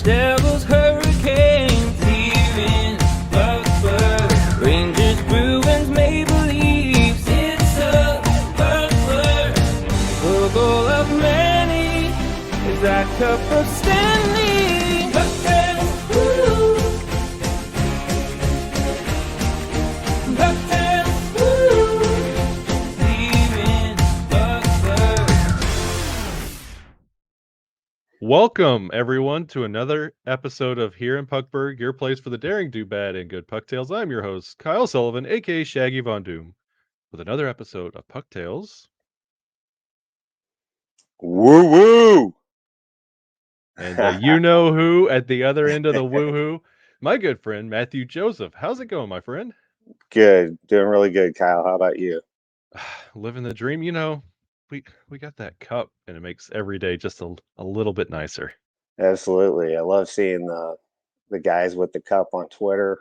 Devils, Hurricanes here in Puckberg. Rangers, Bruins, Maple Leafs, it's a Puckberg. The goal of many is that cup of Stanley. Pucktales, woo! Pucktales, woo! Here in Puckberg. Welcome, everyone, to another episode of Here in Puckberg, your place for the daring, do bad, and good Pucktales. I'm your host, Kyle Sullivan, aka Shaggy Von Doom, with another episode of Pucktales. Woo woo! And you know who at the other end of the woohoo? My good friend, Matthew Joseph. How's it going, my friend? Good, doing really good, Kyle. How about you? Living the dream. You know, we got that cup, and it makes every day just a little bit nicer. Absolutely. I love seeing the guys with the cup on Twitter.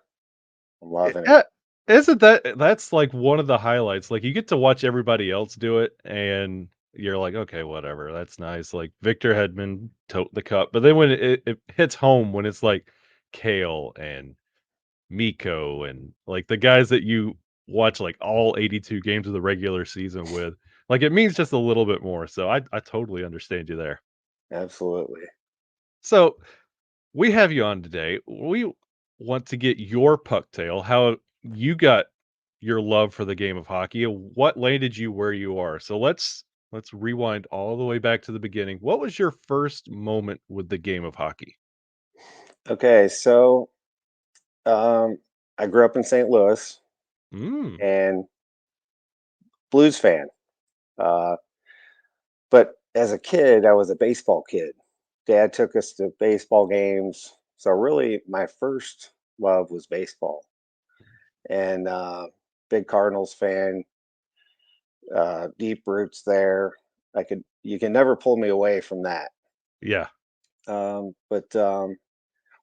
I'm loving it. Yeah, isn't that's like one of the highlights? Like you get to watch everybody else do it, and you're like, okay, whatever, that's nice. Like Victor Hedman tote the cup, but then when it hits home, when it's like Kale and Miko and like the guys that you watch like all 82 games of the regular season with, like it means just a little bit more. So I totally understand you there. Absolutely. So we have you on today. We want to get your puck tale, how you got your love for the game of hockey, and what landed you where you are. So let's rewind all the way back to the beginning. What was your first moment with the game of hockey? Okay, so I grew up in St. Louis Mm, and Blues fan. Uh, but as a kid, I was a baseball kid. Dad took us to baseball games. So really my first love was baseball. And big Cardinals fan, deep roots there. You can never pull me away from that. yeah. But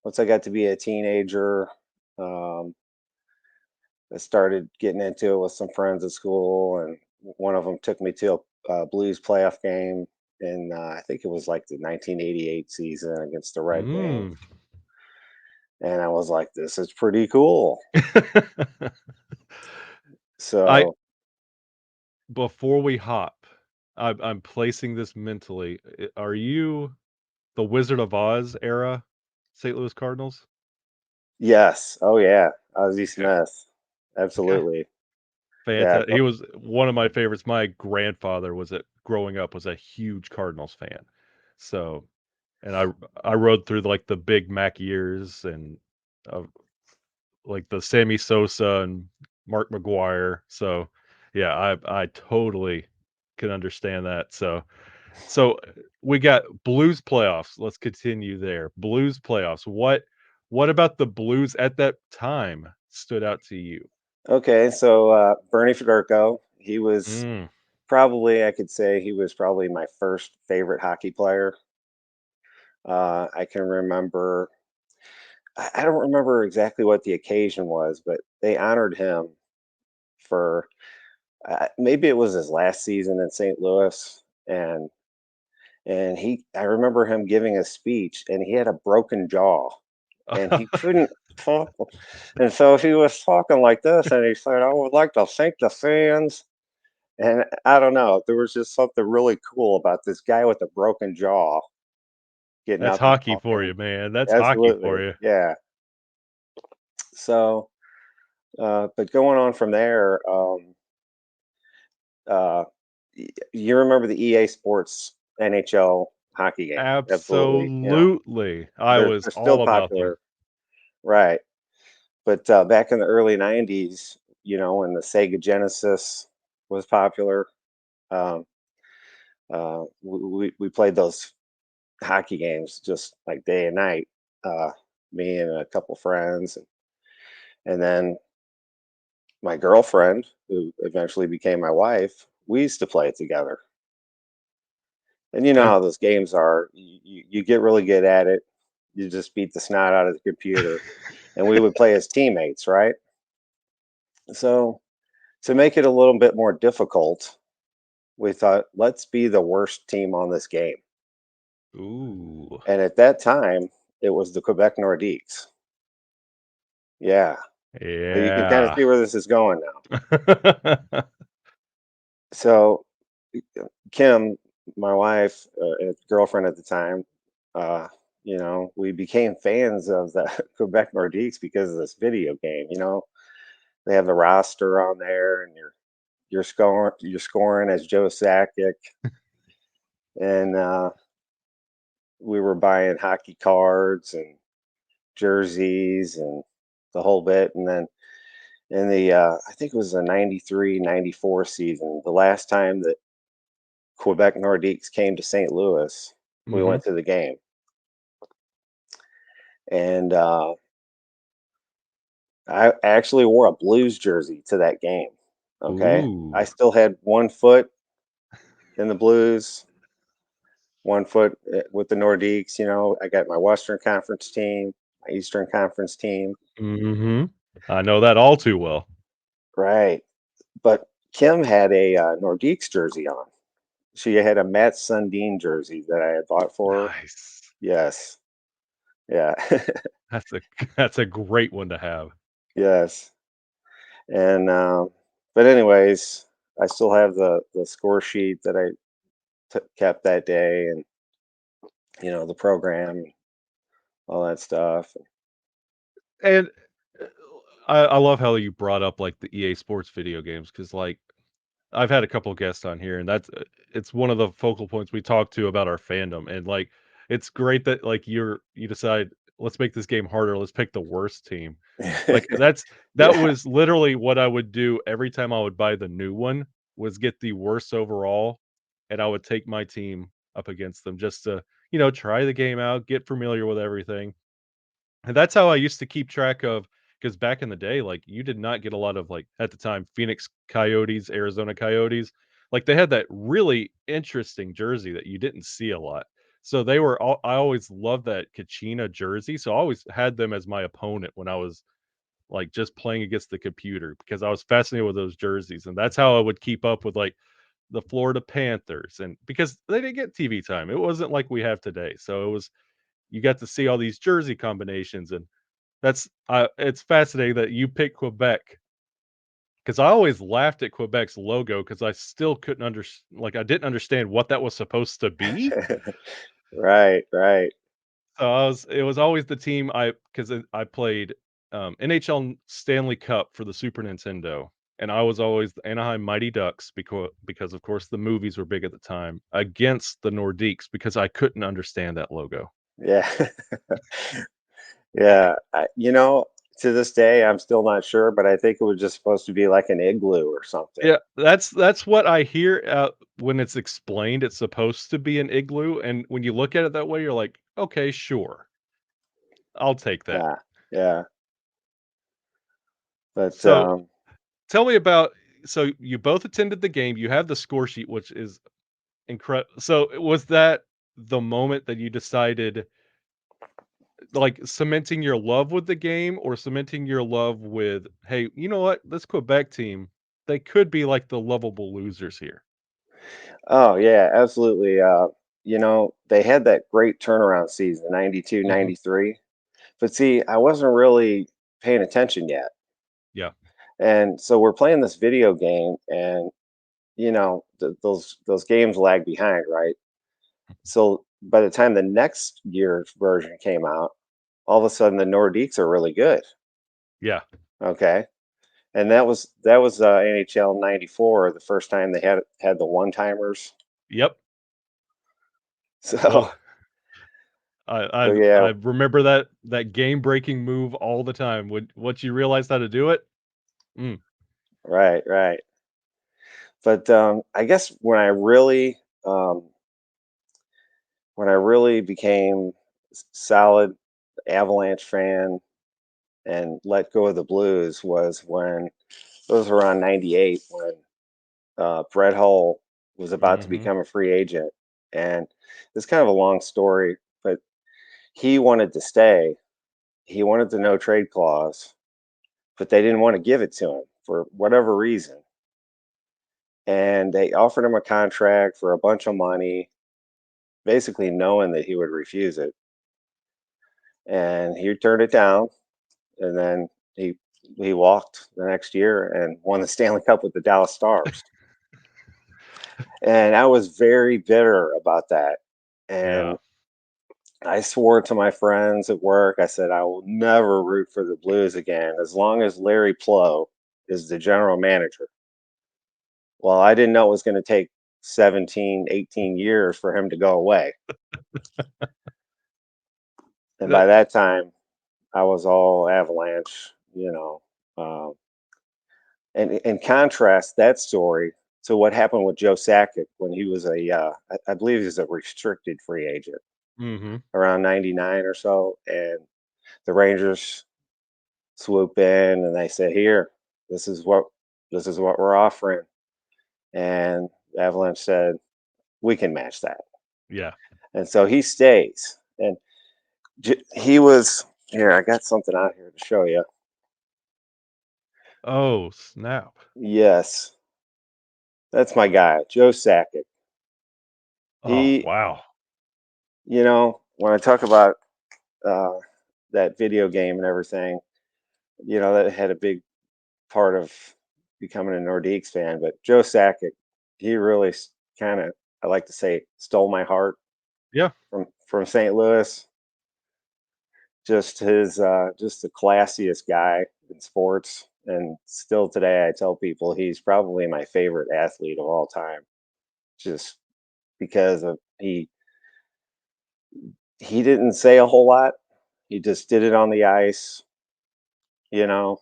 once I got to be a teenager, um, I started getting into it with some friends at school, and one of them took me to a Blues playoff game, and I think it was like the 1988 season against the Red Wings, Mm. and I was like, "This is pretty cool." I So before we hop, I'm placing this mentally. Are you the Wizard of Oz era St. Louis Cardinals? yes, oh yeah, Ozzie Okay. Smith, Okay. absolutely, yeah. Fantastic. He was one of my favorites. My grandfather growing up was a huge Cardinals fan. So, and I rode through like the Big Mac years and uh, like the Sammy Sosa and Mark McGuire. So, yeah, I totally can understand that. So we got Blues playoffs. Let's continue there. Blues playoffs. What about the Blues at that time stood out to you? Okay, so Bernie Federko, he was Mm. probably, I could say, he was probably my first favorite hockey player. I can remember, I don't remember exactly what the occasion was, but they honored him for maybe it was his last season in St. Louis, and I remember him giving a speech, and he had a broken jaw, and he couldn't talk, and so he was talking like this, and he said, "I would like to thank the fans." And I don't know, there was just something really cool about this guy with a broken jaw getting That's up and hockey for talking. you, man. That's hockey for Absolutely, you. yeah. So, but going on from there, uh, you remember the EA Sports NHL hockey game? Absolutely, you know Absolutely. I was they're still all about them. popular, right? But back in the early '90s, when the Sega Genesis was popular, um, we played those hockey games just like day and night. Uh, Me and a couple friends, and then my girlfriend, who eventually became my wife, we used to play it together. And you know Yeah. how those games are. You get really good at it. You just beat the snot out of the computer. And we would play as teammates, right? So to make it a little bit more difficult, we thought, let's be the worst team on this game. Ooh. And at that time, it was the Quebec Nordiques. Yeah. So you can kind of Yeah. see where this is going now. So Kim, my wife, girlfriend at the time, uh, we became fans of the Quebec Nordiques because of this video game. They have the roster on there, and you're scoring as Joe Sakic, and we were buying hockey cards and jerseys and the whole bit. And then in the I think it was the 93-94 season, the last time that Quebec Nordiques came to St. Louis, we Hmm. went to the game. And I actually wore a Blues jersey to that game. Okay. I Ooh. still had one foot in the Blues, one foot with the Nordiques. I got my Western Conference team, my Eastern Conference team. Hmm. I know that all too well. Right. But Kim had a Nordiques jersey on. She had a Matt Sundin jersey that I had bought for her. Nice. Yes. Yeah. That's a that's a great one to have. Yes. And but anyways, I still have the score sheet that I kept that day, and the program, and all that stuff. And I love how you brought up like the EA Sports video games because like I've had a couple guests on here, and it's one of the focal points we talk to about our fandom. And like it's great that like you decide let's make this game harder. Let's pick the worst team. Like that Yeah. was literally what I would do every time I would buy the new one was get the worst overall, and I would take my team up against them just to try the game out, get familiar with everything. And that's how I used to keep track of because back in the day, like, you did not get a lot of, like, at the time, Phoenix Coyotes, Arizona Coyotes. Like, they had that really interesting jersey that you didn't see a lot. So they were all I always loved that Kachina jersey, so I always had them as my opponent when I was, like, just playing against the computer because I was fascinated with those jerseys, and that's how I would keep up with, like, the Florida Panthers, and because they didn't get TV time. It wasn't like we have today, so it was you got to see all these jersey combinations, and it's fascinating that you picked Quebec because I always laughed at Quebec's logo because I still couldn't I didn't understand what that was supposed to be. Right, right. So it was always the team because I played NHL Stanley Cup for the Super Nintendo, and I was always the Anaheim Mighty Ducks because of course the movies were big at the time against the Nordiques because I couldn't understand that logo. Yeah. Yeah. To this day, I'm still not sure, but I think it was just supposed to be like an igloo or something. Yeah, that's what I hear, when it's explained, it's supposed to be an igloo, and when you look at it that way, you're like, "Okay, sure. I'll take that." Yeah. Yeah. But So, tell me about so you both attended the game, you have the score sheet, which is incredible. So, was that the moment that you decided like, cementing your love with the game or cementing your love with, "Hey, you know what? This Quebec team, they could be like the lovable losers here." oh yeah, absolutely. They had that great turnaround season, 92, Mhm. 93. But see, I wasn't really paying attention yet. Yeah. And so we're playing this video game, and those games lag behind, right? So by the time the next year's version came out, all of a sudden the Nordiques are really good. Yeah. Okay, and that was NHL '94, the first time they had the one timers. Yep. So Oh, I so I've yeah, I remember that game-breaking move all the time. When once you realized how to do it, mm, right, right. But I guess um, when I really became solid Avalanche fan and let go of the Blues was when it was around '98 when Brett Hull was about to mhm, become a free agent, and it's kind of a long story, but he wanted to stay. He wanted the no trade clause, but they didn't want to give it to him for whatever reason, and they offered him a contract for a bunch of money, basically knowing that he would refuse it. and he turned it down, and then he walked the next year and won the Stanley Cup with the Dallas Stars. And I was very bitter about that. Yeah. And I swore to my friends at work, I said, I will never root for the Blues again as long as Larry Plow is the general manager. Well, I didn't know it was going to take 17, 18 years for him to go away. And by That that time, I was all Avalanche, you know. And in contrast that story to what happened with Joe Sakic when he was I believe he was a restricted free agent mhm. around 99 or so. And the Rangers swoop in and they say, here, this is what this is what we're offering. And the Avalanche said, we can match that. Yeah. And so he stays. And he was here. I got something out here to show you. Oh, snap. Yes, that's my guy, Joe Sakic. Oh, He, wow. when I talk about uh, that video game and everything, that had a big part of becoming a Nordiques fan. But Joe Sakic, he really kind of, I like to say, stole my heart Yeah. from St. Louis. Just the classiest guy in sports, and still today I tell people he's probably my favorite athlete of all time, just because of he didn't say a whole lot. He just did it on the ice. You know,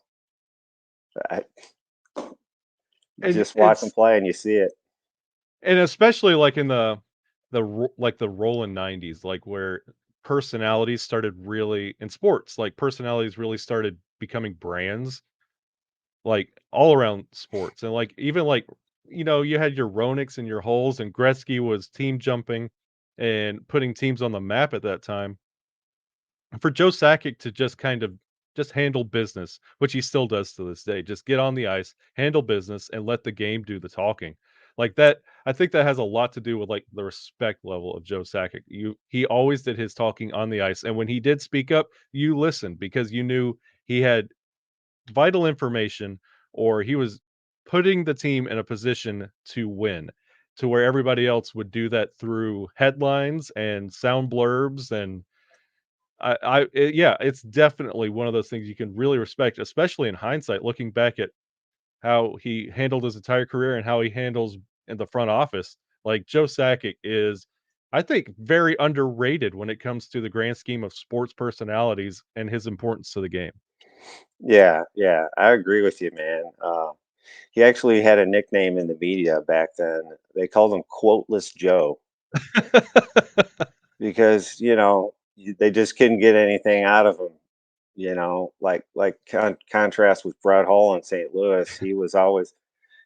I And just watch him it's play and you see it. and especially, like, in the rolling 90s, like, where personalities started really in sports, like, personalities really started becoming brands, like, all around sports, and, like, even, like, you had your Ronix and your Holes, and Gretzky was team jumping and putting teams on the map at that time. For Joe Sakic to just kind of just handle business, which he still does to this day, just get on the ice, handle business, and let the game do the talking. Like that, I think that has a lot to do with like the respect level of Joe Sakic. He always did his talking on the ice, and when he did speak up, you listened because you knew he had vital information or he was putting the team in a position to win. To where everybody else would do that through headlines and sound blurbs and yeah, it's definitely one of those things you can really respect, especially in hindsight, looking back at how he handled his entire career and how he handles in the front office. Like Joe Sakic is, I think, very underrated when it comes to the grand scheme of sports personalities and his importance to the game. Yeah, yeah, I agree with you, man. He actually had a nickname in the media back then. They called him Quoteless Joe because they just couldn't get anything out of him. Like contrast with Brett Hull in St. Louis, he was always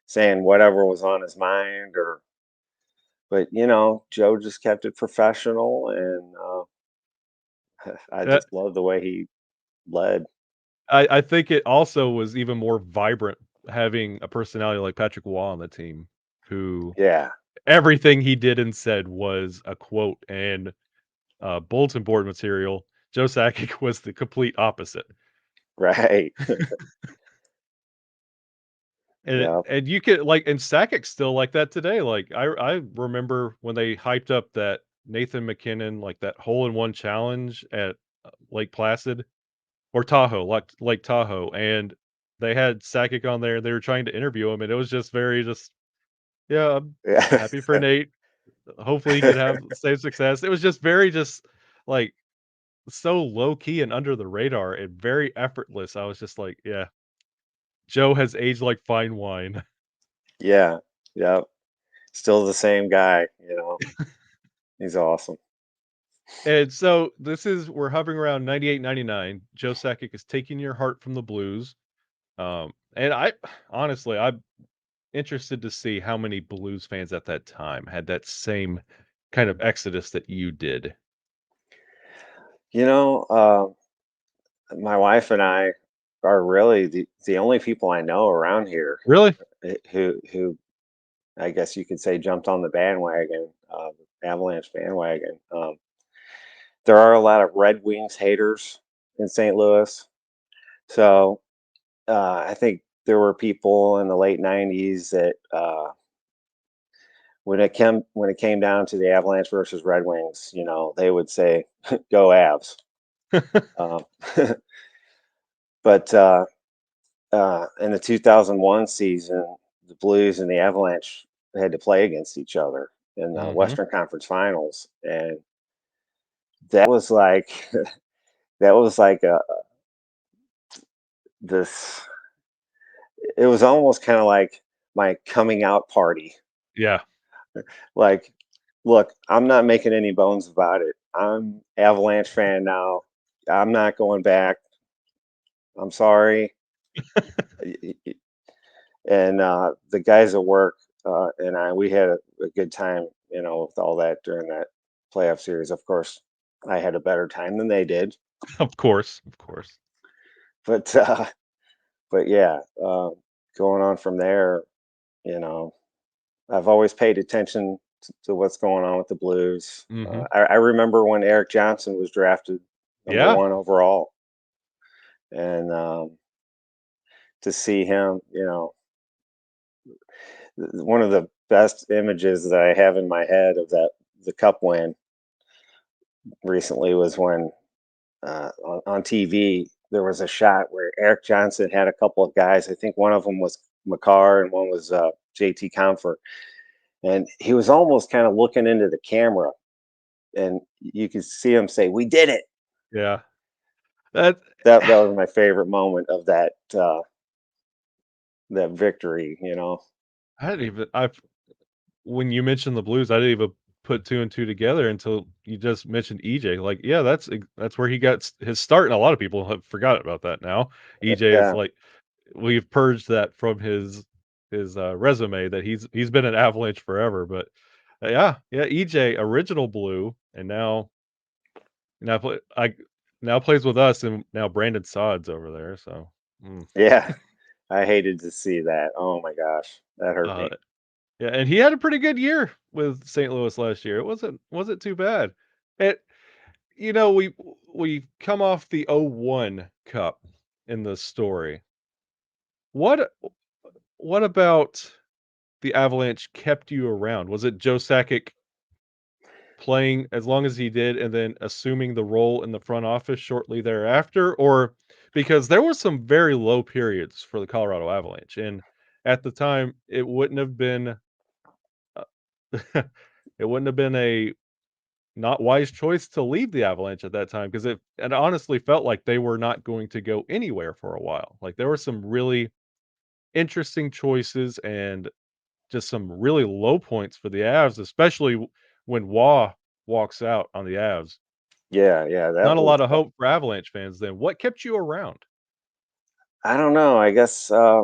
saying whatever was on his mind, but Joe just kept it professional, and I Uh, just love the way he led. I think it also was even more vibrant having a personality like Patrick Waugh on the team, who Yeah, everything he did and said was a quote and bulletin board material. Joe Sakic was the complete opposite. right. Yeah, And you could like and Sakic's still like that today. Like I remember when they hyped up that Nathan McKinnon, like that hole in one challenge at Lake Placid or Tahoe, like Lake Tahoe, and they had Sakic on there. They were trying to interview him, and it was just very just yeah, I'm yeah. happy for Nate. Hopefully he could have same success. It was just very just like so low key and under the radar and very effortless. I was just like, yeah, Joe has aged like fine wine. Yeah, yeah. Still the same guy. He's awesome. And so this is we're hovering around 98, 99. Joe Sakic is taking your heart from the Blues. And I honestly, I'm interested to see how many Blues fans at that time had that same kind of exodus that you did. You know, my wife and I are really the only people I know around here Really? who I guess you could say jumped on the bandwagon, Avalanche bandwagon. there are a lot of Red Wings haters in St. Louis. So I think there were people in the late '90s that when it came down to the Avalanche versus Red Wings, they would say, "Go Avs." Um, but in the 2001 season, the Blues and the Avalanche had to play against each other in the Mhm. Western Conference Finals, and that was like that was like this. It was almost kind of like my coming out party. Yeah. Like, look, I'm not making any bones about it. I'm Avalanche fan now. I'm not going back. I'm sorry. And the guys at work and we had a good time, with all that during that playoff series. Of course, I had a better time than they did, Of course, of course. but but yeah, going on from there, you know, I've always paid attention to what's going on with the Blues. Mhm. I remember when Eric Johnson was drafted number Yeah. one overall, and to see him, one of the best images that I have in my head of the Cup win recently was when on TV there was a shot where Eric Johnson had a couple of guys. I think one of them was McCarr and one was JT Comfort, and he was almost kind of looking into the camera, and you could see him say, "We did it." Yeah. That That was my favorite moment of that victory. I didn't even I've when you mentioned the Blues, I didn't even put 2 and 2 together until you just mentioned EJ. Like, yeah, that's where he got his start, and a lot of people have forgot about that now. EJ is Yeah, like we've purged that from his resume that he's been an Avalanche forever, but yeah, EJ, original Blue, and now play I now plays with us, and now Brandon Saad's over there, so, yeah. I hated to see that. Oh my gosh, that hurt uh me. yeah, and he had a pretty good year with St. Louis last year. It wasn't too bad. It we come off the '01 Cup in the story. What what about the Avalanche kept you around? Was it Joe Sakic playing as long as he did and then assuming the role in the front office shortly thereafter? Or because there were some very low periods for the Colorado Avalanche, and at the time, uh, it wouldn't have been a not wise choice to leave the Avalanche at that time because it honestly felt like they were not going to go anywhere for a while. Like, there were some really interesting choices and just some really low points for the Avs, especially when Waugh walks out on the Avs. Yeah, yeah, that Not a was. lot of hope for Avalanche fans then. What kept you around? I don't know. I guess. I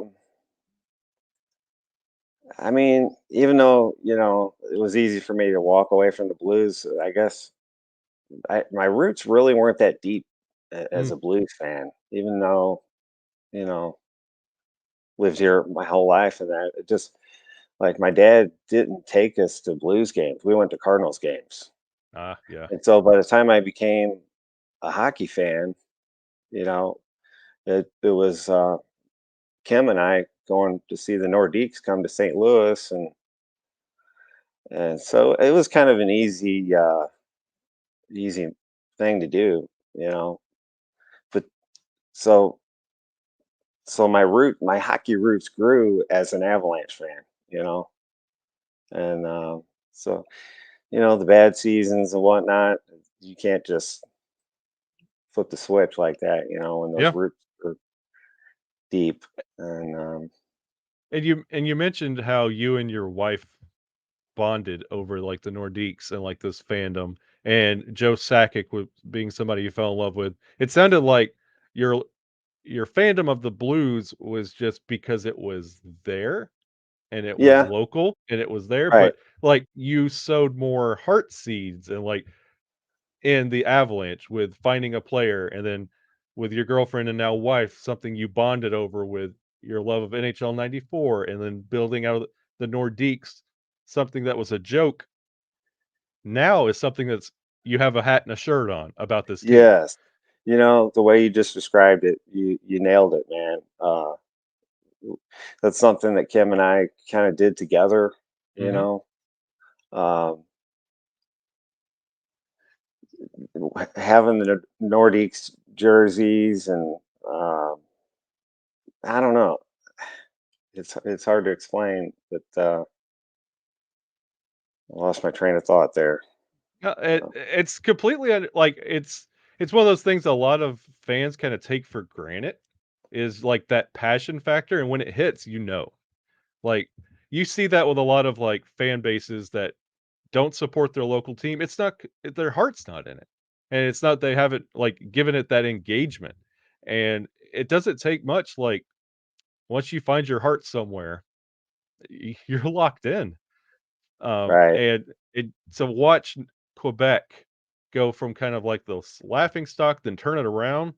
mean, even though it was easy for me to walk away from the Blues, I guess my roots really weren't that deep as Mm, a Blues fan. Even though you know lived here my whole life, and that it just like my dad didn't take us to Blues games. We went to Cardinals games, yeah. and so by the time I became a hockey fan, you know, it was Kim and I going to see the Nordiques come to St. Louis, and so it was kind of an easy thing to do, you know. But so my hockey roots grew as an Avalanche fan, and so the bad seasons and whatnot, you can't just flip the switch like that, when those Yeah. roots are deep. And And you mentioned how you and your wife bonded over, like, the Nordiques and, like, this fandom, and Joe Sakic with being somebody you fell in love with. It sounded like your your fandom of the Blues was just because it was there, and it was yeah, local, and it was there, right, but, like, you sowed more heart seeds and, like, in the Avalanche with finding a player, and then with your girlfriend and now wife, something you bonded over with your love of NHL '94, and then building out the Nordiques, something that was a joke, now is something that's you have a hat and a shirt on about this team. Yes. The way you just described it, you nailed it, man. That's something that Kim and I kind of did together, you Hmm. know. Um, Having the Nordiques jerseys and I don't know. It's hard to explain, but I lost my train of thought there. It's completely like it's one of those things a lot of fans kind of take for granted is like that passion factor, and when it hits, like you see that with a lot of like fan bases that don't support their local team. It's not their heart's not in it, and it's not they haven't like given it that engagement, and it doesn't take much. Like once you find your heart somewhere, you're locked in. Right. And to watch Quebec go from kind of like the laughing stock, then turn it around,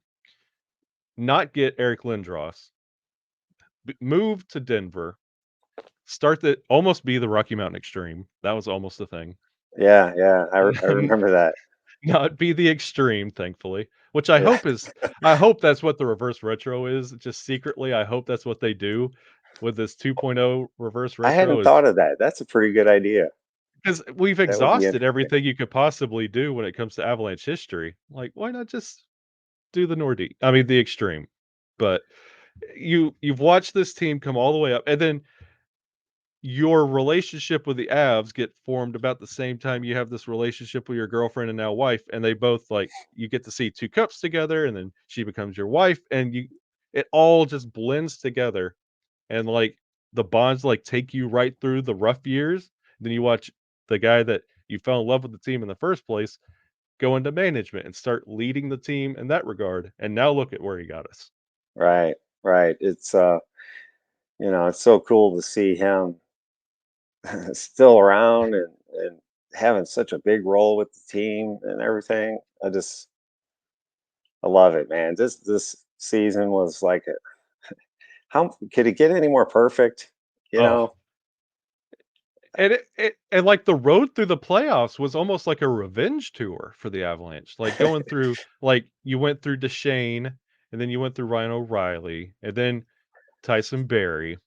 not get Eric Lindros, move to Denver, start the almost be the Rocky Mountain Extreme. That was almost a thing. Yeah, yeah. And I then remember that. not be the Extreme, thankfully, which I hope that's what the reverse retro is. Just secretly, I hope that's what they do with this 2.0 reverse I retro hadn't is thought of that. That's a pretty good idea. because we've That would be exhausted interesting. everything you could possibly do when it comes to Avalanche history. Like, why not just do the Nordique? I mean, the extreme. But you've watched this team come all the way up, and then your relationship with the Avs get formed about the same time you have this relationship with your girlfriend and now wife, and they both like you get to see two cups together, and then she becomes your wife, and it all just blends together, and like the bonds like take you right through the rough years. Then you watch the guy that you fell in love with the team in the first place go into management and start leading the team in that regard. And now look at where he got us. Right, right. It's so cool to see him still around and having such a big role with the team and everything. I love it, man. This season was like how could it get any more perfect? You Oh, know? and and like the road through the playoffs was almost like a revenge tour for the Avalanche. Like going through, like you went through Duchesne, and then you went through Ryan O'Reilly, and then Tyson Berry,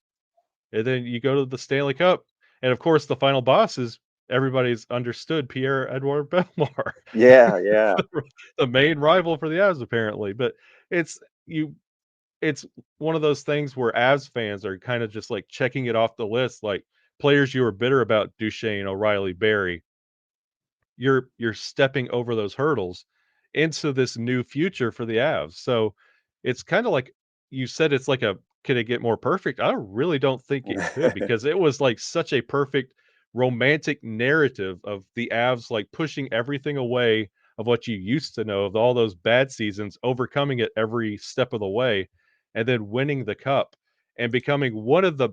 and then you go to the Stanley Cup, and of course the final boss is everybody's understood Pierre Edouard Bellemare, Yeah, yeah, the main rival for the Avs apparently. But it's you it's one of those things where Avs fans are kind of just like checking it off the list, like players you were bitter about, Duchesne, O'Reilly, Barry. You're stepping over those hurdles into this new future for the Avs. So it's kind of like you said, it's like a can it get more perfect? I really don't think it could because it was like such a perfect romantic narrative of the Avs like pushing everything away of what you used to know of all those bad seasons, overcoming it every step of the way, and then winning the cup and becoming one of the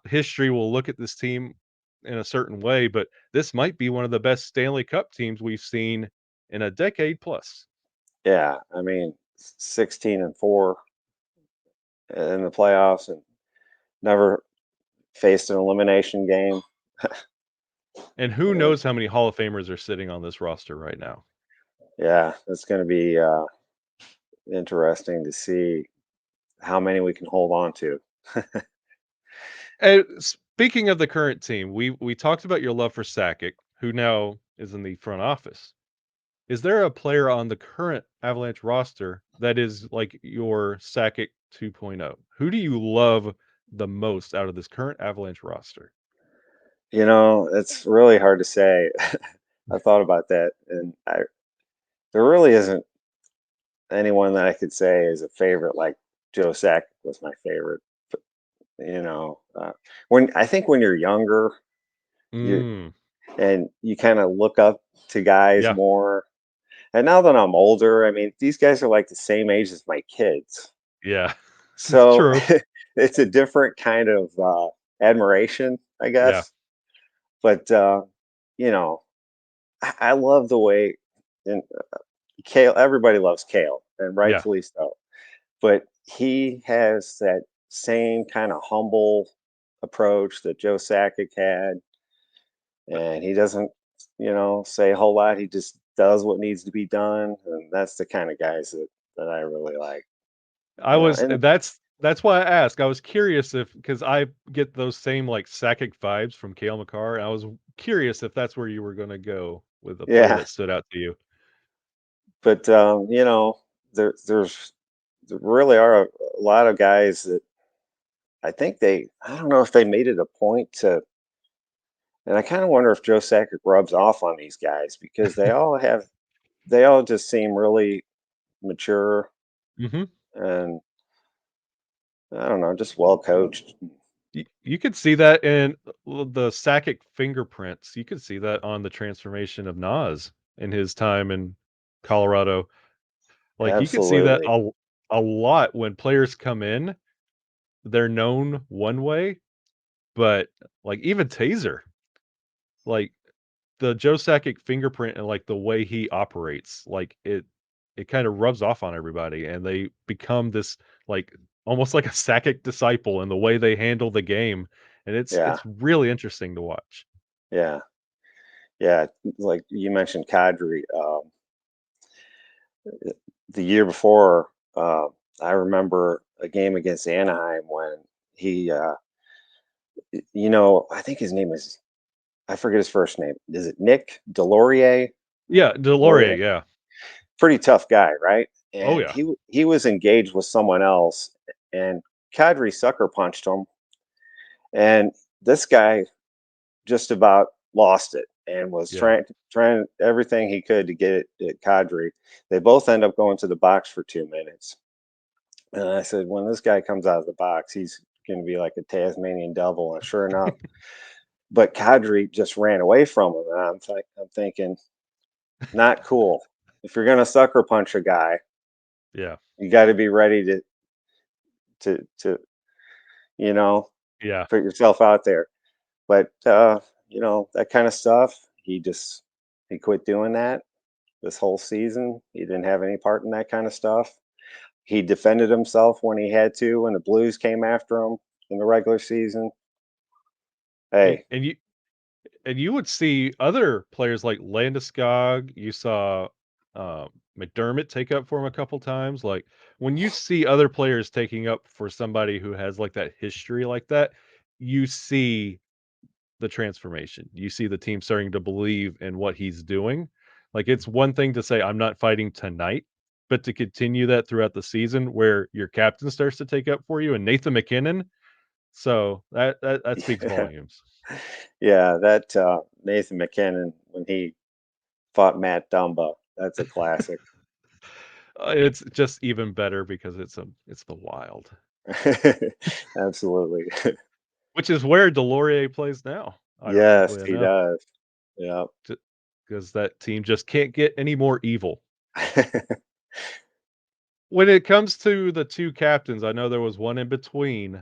history will look at this team in a certain way, but this might be one of the best Stanley Cup teams we've seen in a decade plus. yeah. I mean, 16-4 in the playoffs and never faced an elimination game. And who Uh, knows how many Hall of Famers are sitting on this roster right now? yeah, it's going to be interesting to see how many we can hold on to. And speaking of the current team, we talked about your love for Sakic, who now is in the front office. Is there a player on the current Avalanche roster that is like your Sakic 2.0? Who do you love the most out of this current Avalanche roster? It's really hard to say. I thought about that, and there really isn't anyone that I could say is a favorite. Like Joe Sack was my favorite. But, when I think when you're younger, you Mm, and you kind of look up to guys yeah, more. And now that I'm older, I mean, these guys are like the same age as my kids, yeah, it's so true. it's a different kind of admiration, I Yeah, guess. But you know, I love the way and Kale. Everybody loves Kale, and yeah. rightfully so. But he has that same kind of humble approach that Joe Sakic had, and he doesn't say a whole lot. He just does what needs to be done, and that's the kind of guys that I really like. And That's why I asked. I was curious if because I get those same like Sakic vibes from Cale Makar. And I was curious if that's where you were going to go with a player yeah, that stood out to you. but there really are a lot of guys that I don't know if they made it a point to, and I kind of wonder if Joe Sakic rubs off on these guys because they all just seem really mature Hmm. and I don't know, just well coached. You could see that in the Sakic fingerprints. You could see that on the transformation of Nas in his time in Colorado. Like you could see that Absolutely. a lot when players come in, they're known one way, but like even Taser, like the Joe Sakic fingerprint and like the way he operates, like it kind of rubs off on everybody and they become this like almost like a Sakic disciple in the way they handle the game. And Yeah. it's really interesting to watch. Yeah. Yeah. Like you mentioned Kadri. The year before, I remember a game against Anaheim when he, I think his name is, I forget his first name. Is it Nick Delorier? Yeah, Delorier, Delorier. yeah. Pretty tough guy, right? Oh And yeah. he was engaged with someone else, and Kadri sucker punched him, and this guy just about lost it and was Yeah. trying everything he could to get it at Kadri. They both end up going to the box for 2 minutes. And I said, when this guy comes out of the box, he's going to be like a Tasmanian devil. And sure enough, but Kadri just ran away from him. And I'm thinking, not cool. If you're going to sucker punch a guy, Yeah. you got to be ready to you know Yeah. put yourself out there. But that kind of stuff, he quit doing that this whole season. He didn't have any part in that kind of stuff. He defended himself when he had to when the Blues came after him in the regular season. And, Hey, and you and you would see other players like Landeskog. You saw McDermott take up for him a couple times. Like when you see other players taking up for somebody who has like that history like that, you see the transformation. You see the team starting to believe in what he's doing. Like it's one thing to say I'm not fighting tonight, but to continue that throughout the season where your captain starts to take up for you and Nathan McKinnon. So that speaks volumes. yeah, that Nathan McKinnon when he fought Matt Dumba, that's a classic. It's just even better because it's the Wild, Absolutely. which is where Delorier plays now, Yes, ironically he enough, does. Yeah. because that team just can't get any more evil. When it comes to the 2 captains, I know there was one in between,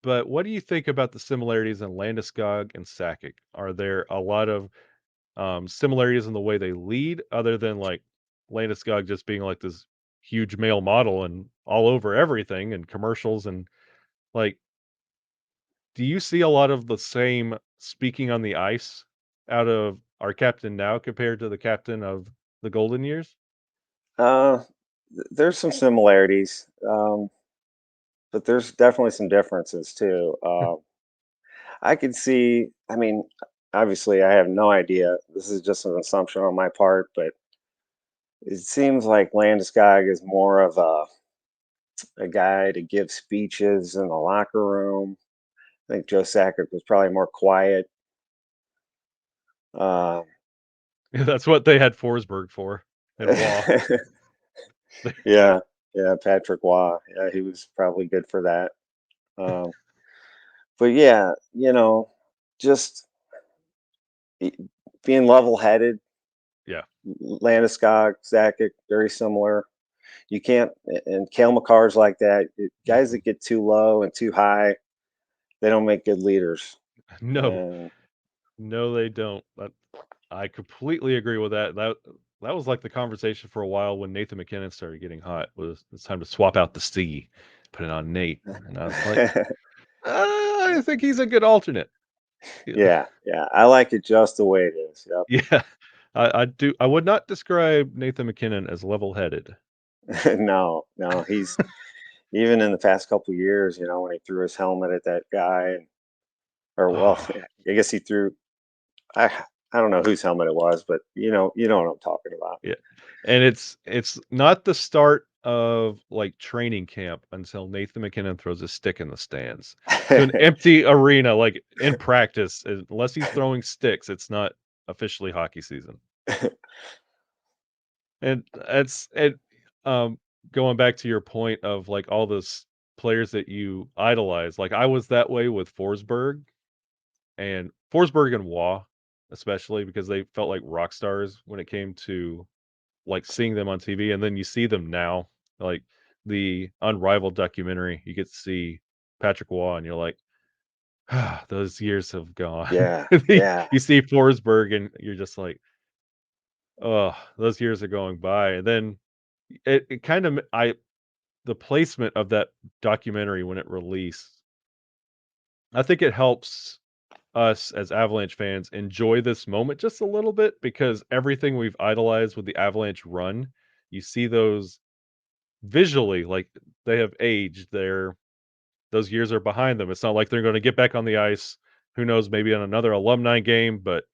but what do you think about the similarities in Landeskog and Sakic? Are there a lot of, similarities in the way they lead other than, like, Landeskog just being, like, this huge male model and all over everything and commercials and, like, do you see a lot of the same speaking on the ice out of our captain now compared to the captain of the golden years? uh, there's some similarities, but there's definitely some differences too. I could see. I mean, obviously, I have no idea. This is just an assumption on my part, but it seems like Landeskog is more of a guy to give speeches in the locker room. I think Joe Sakic was probably more quiet. Uh, That's what they had Forsberg for and Waugh. yeah, yeah, Patrick Waugh. Yeah, he was probably good for that. Um, but yeah, just be- being level-headed. Yeah. Landeskog, Sakic, very similar. You can't, and Kale McCarr's like that. Guys that get too low and too high, they don't make good leaders. No. And No, they don't. But I completely agree with that. That was like the conversation for a while when Nathan McKinnon started getting hot. Was it's time to swap out the C, put it on Nate, and I was like, I think he's a good alternate. Yeah, yeah. I like it just the way it is. Yeah, I do. I would not describe Nathan McKinnon as level-headed. Yep. No, no. He's even in the past couple years, when he threw his helmet at that guy, or well, Ah, I guess he threw. I I don't know whose helmet it was, but you know what I'm talking about. yeah, and it's not the start of, like, training camp until Nathan McKinnon throws a stick in the stands to an empty arena, like, in practice, unless he's throwing sticks, it's not officially hockey season. And um, going back to your point of, like, all those players that you idolize, like, I was that way with Forsberg and Waugh, especially because they felt like rock stars when it came to, like, seeing them on TV, and then you see them now, like, the Unrivaled documentary, you get to see Patrick Waugh, and you're like, "Ah, those years have gone." Yeah, yeah, You see Forsberg, and you're just like, "Oh, those years are going by," and then it kind of I the placement of that documentary when it released, I think it helps us as Avalanche fans enjoy this moment just a little bit because everything we've idolized with the Avalanche run, you see those visually, like, they have aged, those years are behind them. It's not like they're gonna get back on the ice, who knows, maybe on another alumni game, but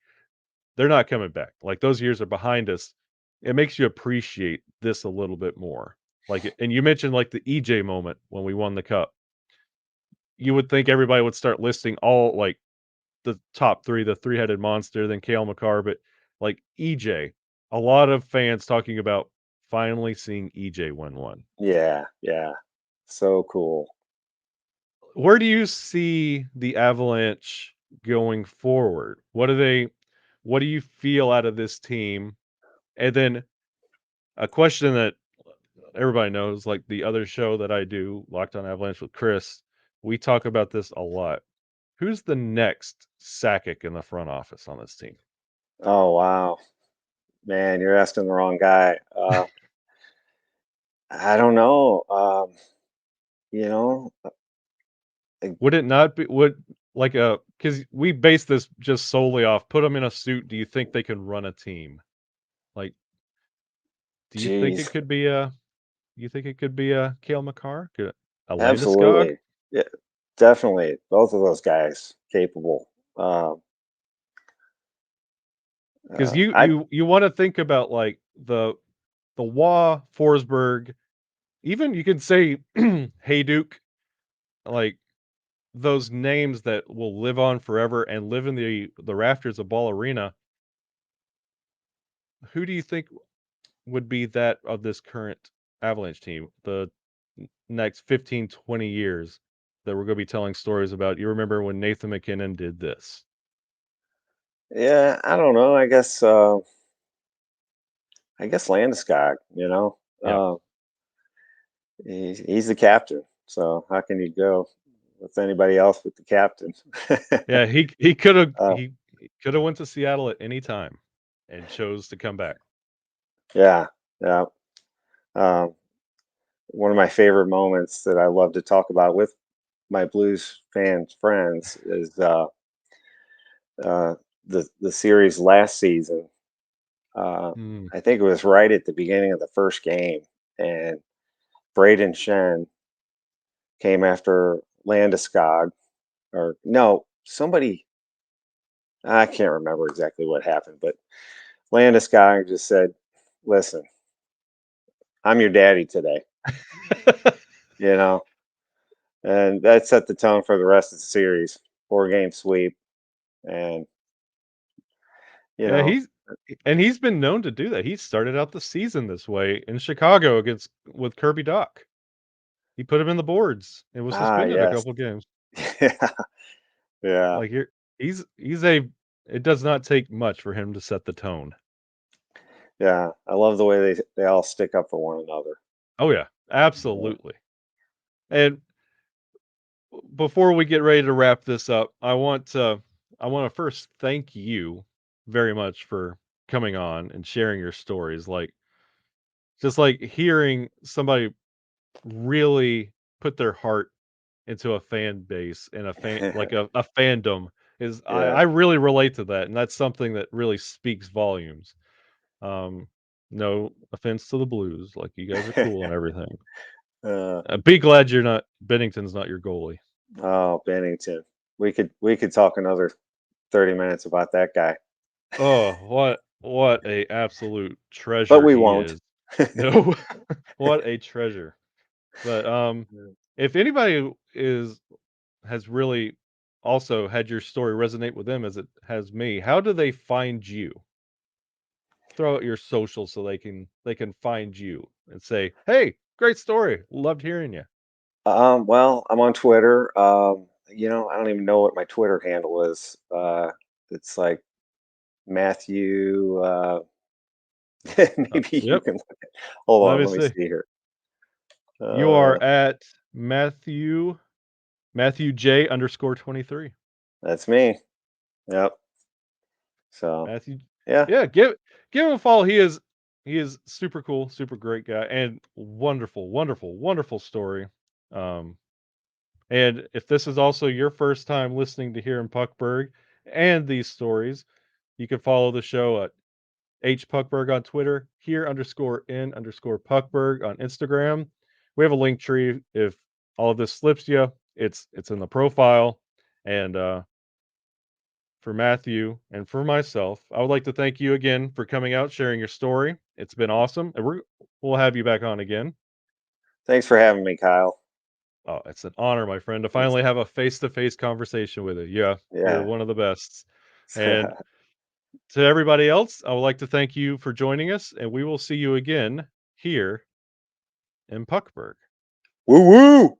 they're not coming back. Like, those years are behind us. It makes you appreciate this a little bit more. Like, and you mentioned, like, the EJ moment when we won the cup. You would think everybody would start listing all, like, the top 3, the three-headed monster, then Cale Makar, but, like, EJ, a lot of fans talking about finally seeing EJ win one. yeah, yeah. So cool. Where do you see the Avalanche going forward? What do you feel out of this team? And then a question that everybody knows, like the other show that I do, Locked On Avalanche with Chris, we talk about this a lot. Who's the next Sakic in the front office on this team? Oh wow, man, you're asking the wrong guy. I don't know. You know, uh, Would it not be would like a because we base this just solely off put them in a suit. Do you think they can run a team? Like, do you think it geez, could be a you think it could be a Cale Makar? Could a Landeskog? absolutely. Yeah, definitely. Both of those guys capable. Um, 'Cause you I you you wanna think about, like, the Waugh, Forsberg, even you could say Duke, like, those names that will live on forever and live in the rafters of Ball Arena. Who do you think would be that of this current Avalanche team, the next 15, 20 years that we're gonna be telling stories about? You remember when Nathan McKinnon did this. yeah, I don't know. I guess Landeskog. Yeah. He's the captain. So how can you go with anybody else with the captain? Yeah, he coulda uh, he coulda went to Seattle at any time and chose to come back. yeah, yeah. Um, One of my favorite moments that I love to talk about with my Blues fans friends is uh, the series last season. Uh, Mm. I think it was right at the beginning of the first game, and Braden Shen came after Landeskog, or no, somebody. I can't remember exactly what happened, but Landeskog just said, "Listen, I'm your daddy today," you know, and that set the tone for the rest of the series. 4-game sweep, and you Yeah, know, he's been known to do that. He started out the season this way in Chicago against with Kirby Doc. He put him in the boards and was suspended a yes, couple games. yeah, yeah, Like here he's a it does not take much for him to set the tone. yeah. I love the way they all stick up for one another. Oh yeah, Yeah. absolutely. And before we get ready to wrap this up, I want to first thank you very much for coming on and sharing your stories. Like just like hearing somebody really put their heart into a fan base and a fan like a fandom is Yeah. I really relate to that, and that's something that really speaks volumes. No offense to the Blues, like you guys are cool and everything. uh, Be glad you're not Bennington's not your goalie. oh, Bennington. We could talk another 30 minutes about that guy, Oh, what a absolute but treasure we he won't. is. No, what a treasure. But if anybody has really also had your story resonate with them as it has me, how do they find you? Throw out your socials so they can find you and say, "Hey, great story. Loved hearing you." Well, I'm on Twitter. I don't even know what my Twitter handle is. It's like Matthew. Maybe you Yep. can hold Let on. me Let me see. see here. You are Uh, at Matthew J underscore 23. that's me. Yep. So Matthew. yeah. Yeah, give him a follow. He is super cool, super great guy, and wonderful, wonderful, wonderful story. Um, and if this is also your first time listening to Here in Puckberg and these stories, you can follow the show at Puckberg on Twitter, here underscore in underscore Puckberg on Instagram. We have a link tree. If all of this slips you, it's in the profile. And for Matthew and for myself, I would like to thank you again for coming out, sharing your story. It's been awesome, and we'll have you back on again. Thanks for having me, Kyle. Oh, it's an honor, my friend, to It's, finally have a face-to-face conversation with you. Yeah, you're yeah. one of the best. And to everybody else, I would like to thank you for joining us, and we will see you again here in Puckberg. Woo woo.